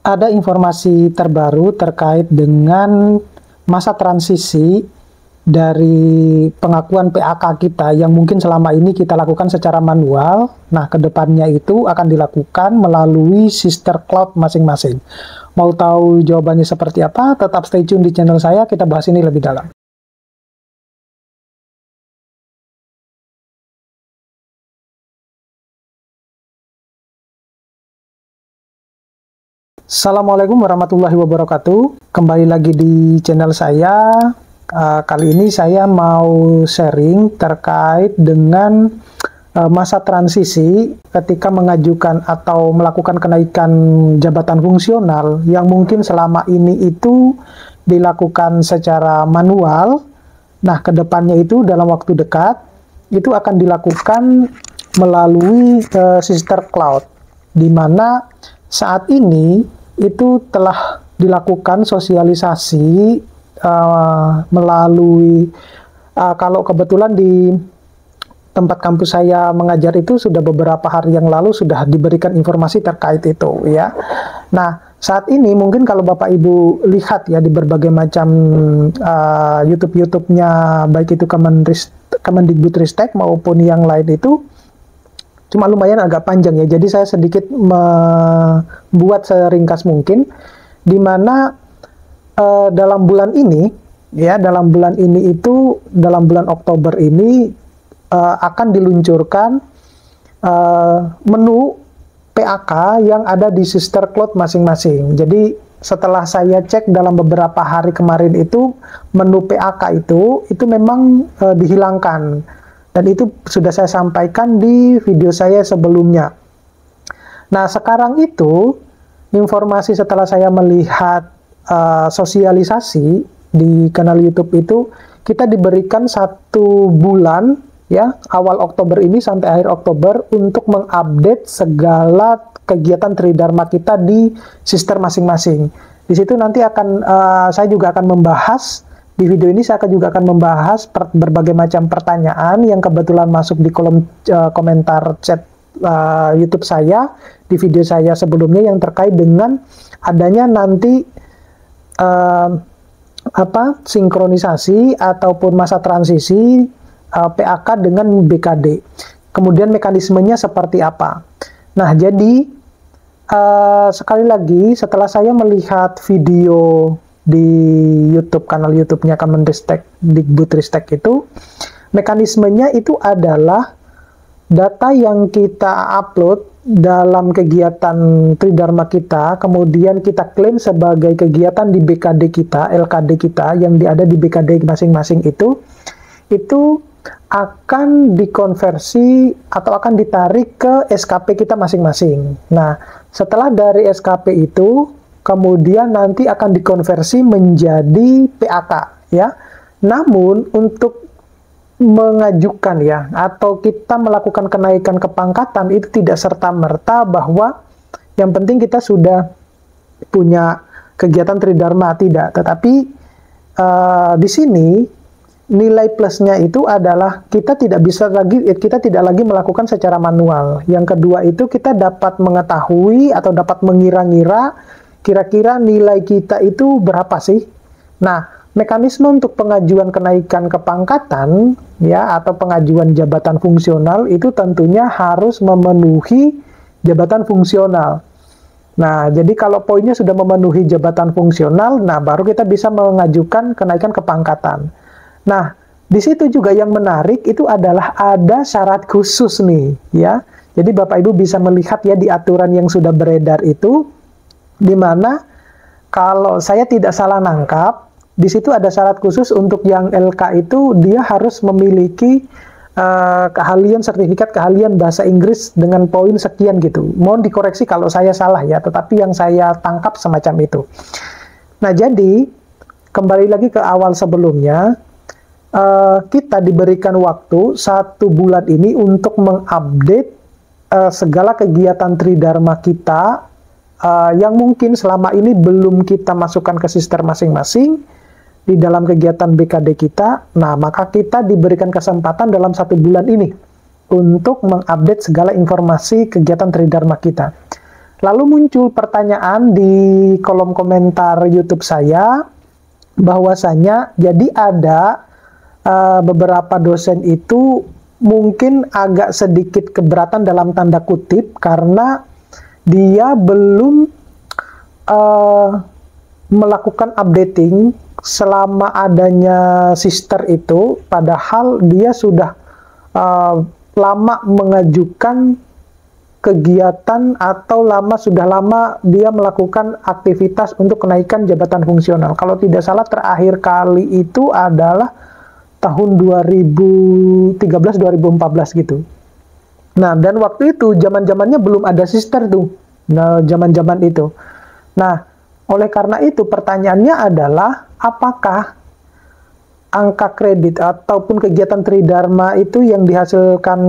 Ada informasi terbaru terkait dengan masa transisi dari pengakuan PAK kita yang mungkin selama ini kita lakukan secara manual. Nah, kedepannya itu akan dilakukan melalui sister cloud masing-masing. Mau tahu jawabannya seperti apa? Tetap stay tune di channel saya, kita bahas ini lebih dalam. Assalamualaikum warahmatullahi wabarakatuh. Kembali lagi di channel saya. Kali ini saya mau sharing terkait dengan masa transisi ketika mengajukan atau melakukan kenaikan jabatan fungsional yang mungkin selama ini itu dilakukan secara manual. Nah, kedepannya itu dalam waktu dekat itu akan dilakukan melalui sister cloud, di mana saat ini itu telah dilakukan sosialisasi melalui kalau kebetulan di tempat kampus saya mengajar itu sudah beberapa hari yang lalu sudah diberikan informasi terkait itu ya. Nah, saat ini mungkin kalau Bapak Ibu lihat ya di berbagai macam YouTube-nya baik itu Kemendikbudristek maupun yang lain itu cuma lumayan agak panjang ya, jadi saya sedikit membuat seringkas mungkin, di mana dalam bulan ini ya, dalam bulan Oktober ini akan diluncurkan menu PAK yang ada di sister cloud masing-masing. Jadi setelah saya cek dalam beberapa hari kemarin itu menu PAK itu memang dihilangkan. Dan itu sudah saya sampaikan di video saya sebelumnya. Nah, sekarang itu, informasi setelah saya melihat sosialisasi di kanal YouTube itu, kita diberikan 1 bulan, ya, awal Oktober ini sampai akhir Oktober, untuk mengupdate segala kegiatan Tridharma kita di sister masing-masing. Di situ nanti saya juga akan membahas. Di video ini saya juga akan membahas berbagai macam pertanyaan yang kebetulan masuk di kolom komentar chat YouTube saya di video saya sebelumnya yang terkait dengan adanya nanti sinkronisasi ataupun masa transisi PAK dengan BKD. Kemudian mekanismenya seperti apa. Nah, jadi sekali lagi setelah saya melihat video di YouTube, kanal YouTube-nya Kemendikbudristek itu, mekanismenya itu adalah data yang kita upload dalam kegiatan Tridharma kita, kemudian kita klaim sebagai kegiatan di BKD kita, LKD kita, yang ada di BKD masing-masing itu akan dikonversi atau akan ditarik ke SKP kita masing-masing. Nah, setelah dari SKP itu, kemudian nanti akan dikonversi menjadi PAK ya. Namun untuk mengajukan ya atau kita melakukan kenaikan kepangkatan itu tidak serta-merta bahwa yang penting kita sudah punya kegiatan Tridharma, tidak. Tetapi di sini nilai plusnya itu adalah kita tidak lagi melakukan secara manual. Yang kedua itu kita dapat mengetahui atau dapat mengira-ngira kira-kira nilai kita itu berapa sih? Nah, mekanisme untuk pengajuan kenaikan kepangkatan ya atau pengajuan jabatan fungsional itu tentunya harus memenuhi jabatan fungsional. Nah, jadi kalau poinnya sudah memenuhi jabatan fungsional, nah baru kita bisa mengajukan kenaikan kepangkatan. Nah, di situ juga yang menarik itu adalah ada syarat khusus nih ya. Jadi Bapak Ibu bisa melihat ya di aturan yang sudah beredar itu, di mana kalau saya tidak salah nangkap, di situ ada syarat khusus untuk yang LK itu dia harus memiliki sertifikat keahlian bahasa Inggris dengan poin sekian gitu. Mohon dikoreksi kalau saya salah ya, tetapi yang saya tangkap semacam itu. Nah, jadi kembali lagi ke awal sebelumnya, kita diberikan waktu 1 bulan ini untuk mengupdate segala kegiatan Tridharma kita yang mungkin selama ini belum kita masukkan ke sister masing-masing di dalam kegiatan BKD kita. Nah, maka kita diberikan kesempatan dalam 1 bulan ini untuk mengupdate segala informasi kegiatan Tridharma kita. lalu muncul pertanyaan di kolom komentar YouTube saya, bahwasanya jadi ada beberapa dosen itu mungkin agak sedikit keberatan dalam tanda kutip karena dia belum melakukan updating selama adanya sister itu, padahal dia sudah lama mengajukan kegiatan atau sudah lama dia melakukan aktivitas untuk kenaikan jabatan fungsional. Kalau tidak salah terakhir kali itu adalah tahun 2013-2014 gitu. Nah, dan waktu itu zaman-zamannya belum ada sister tuh. Nah, zaman-zaman itu. Nah, oleh karena itu pertanyaannya adalah apakah angka kredit ataupun kegiatan Tridharma itu yang dihasilkan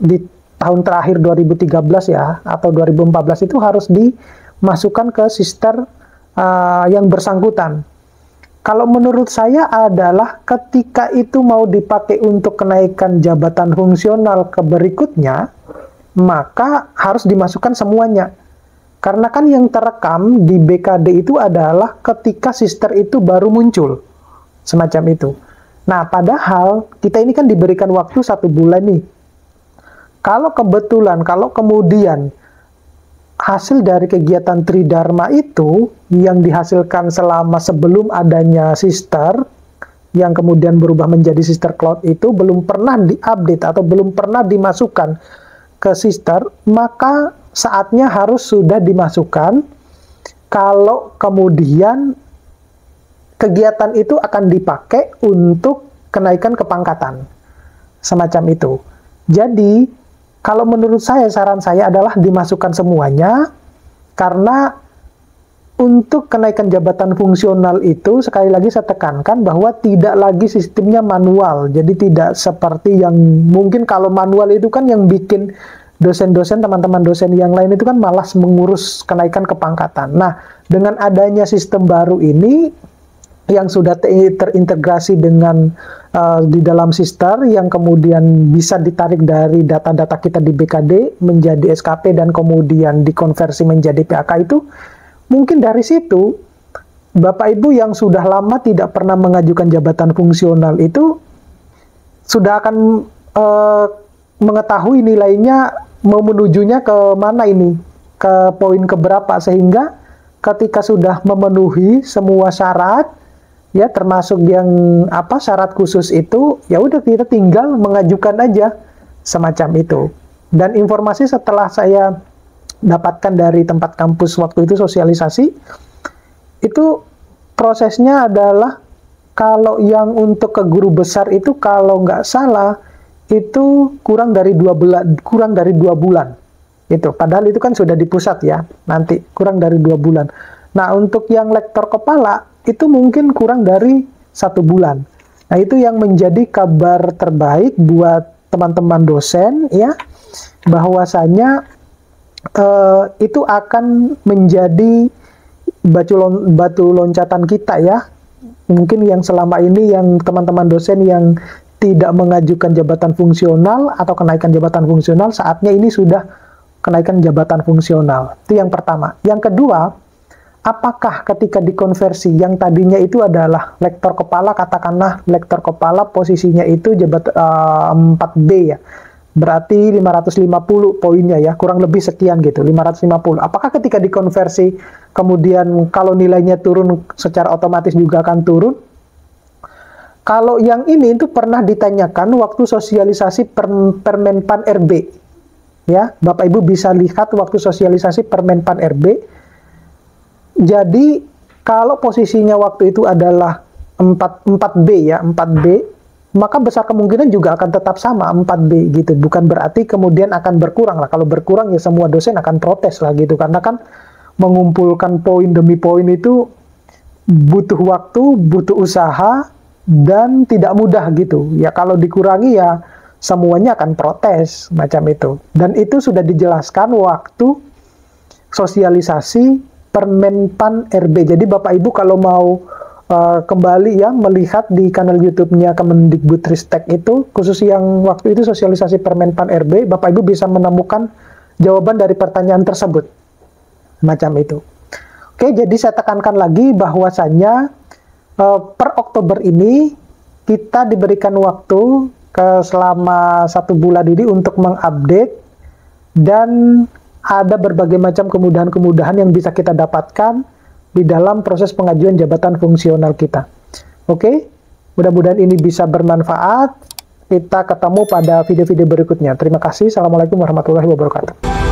di tahun terakhir 2013 ya, atau 2014 itu harus dimasukkan ke sister yang bersangkutan. Kalau menurut saya adalah ketika itu mau dipakai untuk kenaikan jabatan fungsional ke berikutnya, maka harus dimasukkan semuanya. Karena kan yang terekam di BKD itu adalah ketika sister itu baru muncul. Semacam itu. Nah, padahal kita ini kan diberikan waktu 1 bulan nih. Kalau kemudian hasil dari kegiatan Tridharma itu yang dihasilkan selama sebelum adanya sister, yang kemudian berubah menjadi sister cloud itu belum pernah diupdate atau belum pernah dimasukkan ke sister, maka saatnya harus sudah dimasukkan kalau kemudian kegiatan itu akan dipakai untuk kenaikan kepangkatan. Semacam itu. Jadi, kalau menurut saya, saran saya adalah dimasukkan semuanya, karena untuk kenaikan jabatan fungsional itu, sekali lagi saya tekankan bahwa tidak lagi sistemnya manual. Jadi tidak seperti yang mungkin kalau manual itu kan yang bikin dosen-dosen, teman-teman dosen yang lain itu kan malas mengurus kenaikan kepangkatan. Nah, dengan adanya sistem baru ini, yang sudah terintegrasi dengan di dalam sister, yang kemudian bisa ditarik dari data-data kita di BKD menjadi SKP dan kemudian dikonversi menjadi PAK itu, mungkin dari situ Bapak Ibu yang sudah lama tidak pernah mengajukan jabatan fungsional itu sudah akan mengetahui nilainya mau menujunya ke mana ini, ke poin keberapa, sehingga ketika sudah memenuhi semua syarat, ya termasuk yang syarat khusus itu, ya udah kita tinggal mengajukan aja, semacam itu. Dan informasi setelah saya dapatkan dari tempat kampus waktu itu sosialisasi, itu prosesnya adalah kalau yang untuk ke guru besar itu kalau nggak salah itu kurang dari 2 bulan itu, padahal itu kan sudah di pusat ya, nanti kurang dari 2 bulan. Nah, untuk yang lektor kepala itu mungkin kurang dari 1 bulan. Nah, itu yang menjadi kabar terbaik buat teman-teman dosen ya, bahwasanya itu akan menjadi batu loncatan kita ya. Mungkin yang selama ini yang teman-teman dosen yang tidak mengajukan jabatan fungsional atau kenaikan jabatan fungsional, saatnya ini sudah kenaikan jabatan fungsional. Itu yang pertama. Yang kedua, apakah ketika dikonversi yang tadinya itu adalah lektor kepala, katakanlah lektor kepala posisinya itu 4B ya, berarti 550 poinnya ya, kurang lebih sekian gitu, 550. Apakah ketika dikonversi kemudian kalau nilainya turun secara otomatis juga akan turun? Kalau yang ini itu pernah ditanyakan waktu sosialisasi Permenpan RB ya, Bapak Ibu bisa lihat waktu sosialisasi Permenpan RB. Jadi kalau posisinya waktu itu adalah 4B ya, 4B, maka besar kemungkinan juga akan tetap sama 4B gitu. Bukan berarti kemudian akan berkurang lah. Kalau berkurang ya semua dosen akan protes lah gitu. Karena kan mengumpulkan poin demi poin itu butuh waktu, butuh usaha, dan tidak mudah gitu. Ya kalau dikurangi ya semuanya akan protes macam itu. Dan itu sudah dijelaskan waktu sosialisasi Permenpan RB. Jadi Bapak Ibu kalau mau kembali ya melihat di kanal YouTube-nya Kemendikbudristek itu, khusus yang waktu itu sosialisasi Permenpan RB, Bapak Ibu bisa menemukan jawaban dari pertanyaan tersebut. Macam itu. Oke, jadi saya tekankan lagi bahwasannya per Oktober ini kita diberikan waktu selama 1 bulan ini untuk mengupdate, dan ada berbagai macam kemudahan-kemudahan yang bisa kita dapatkan di dalam proses pengajuan jabatan fungsional kita. Oke, mudah-mudahan ini bisa bermanfaat. Kita ketemu pada video-video berikutnya. Terima kasih. Assalamualaikum warahmatullahi wabarakatuh.